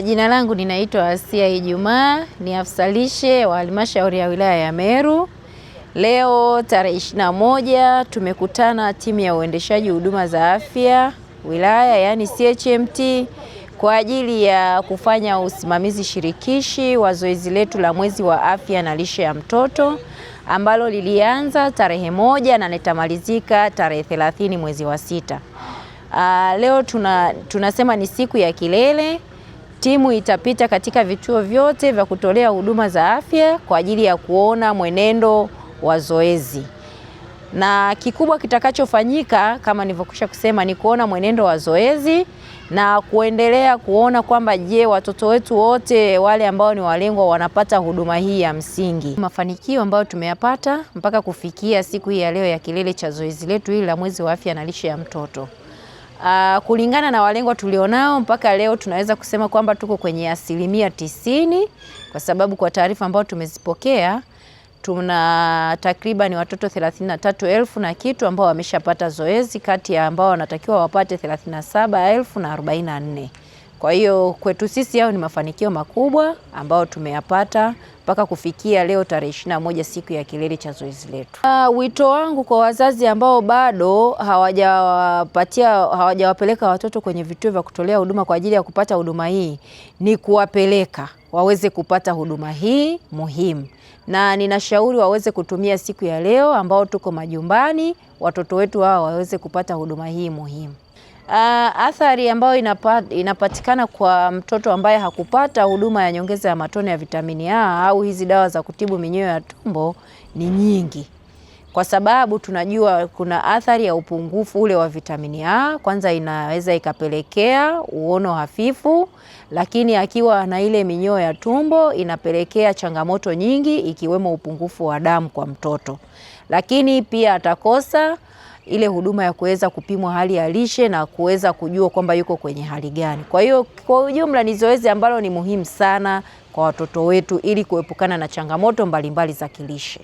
Jina langu ninaitwa Asia Ijumaa, ni afisa lishe wa halmashauri ya wilaya ya Meru. Leo tarehe 21 tumekutana timu ya uendeshaji huduma za afya wilaya, yani CHMT, kwa ajili ya kufanya usimamizi shirikishi wa zoezi letu la mwezi wa afya na lishe ya mtoto ambalo lilianza tarehe 1 na litamalizika tarehe 30 mwezi wa 6. Leo tunasema ni siku ya kilele. Timu itapita katika vituo vyote vya kutolea huduma za afya kwa ajili ya kuona mwenendo wa zoezi. Na kikubwa kitakachofanyika kama nilivyokwisha kusema ni kuona mwenendo wa zoezi na kuendelea kuona kwamba je, watoto wetu wote wale ambao ni walengwa wanapata huduma hii ya msingi. Mafanikio ambayo tumeyapata mpaka kufikia siku hii ya leo ya kilele cha zoezi letu hili la mwezi wa afya na lishe ya mtoto. Kulingana na walengwa tulionao mpaka leo tunaweza kusema kwamba tuko kwenye 90%, kwa sababu kwa taarifa ambayo tumezipokea tuna takriban watoto 33,000 na kitu ambao wameshapata zoezi, kati ya ambao wanatakiwa wapate 37,044. Kwa hiyo kwetu sisi hao ni mafanikio makubwa ambao tumeyapata mpaka kufikia leo tarehe 21 siku ya kilele cha zoezi letu. Wito wangu kwa wazazi ambao bado hawajawapeleka watoto kwenye vituo vya kutolea huduma kwa ajili ya kupata huduma hii ni kuwapeleka waweze kupata huduma hii muhimu, na ninashauri waweze kutumia siku ya leo ambao tuko majumbani, watoto wetu hao waweze kupata huduma hii muhimu. Athari ambayo inapatikana kwa mtoto ambaye hakupata huduma ya nyongeza ya matone ya vitamini A au hizi dawa za kutibu minyoo ya tumbo ni nyingi, kwa sababu tunajua kuna athari ya upungufu ule wa vitamini A. Kwanza inaweza ikapelekea uono hafifu, lakini akiwa na ile minyoo ya tumbo inapelekea changamoto nyingi ikiwemo upungufu wa damu kwa mtoto, lakini pia atakosa ile huduma ya kuweza kupimwa hali ya lishe na kuweza kujua kwamba yuko kwenye hali gani. Kwa hiyo kwa ujumla ni zoezi ambalo ni muhimu sana kwa watoto wetu ili kuepukana na changamoto mbalimbali za kilishe.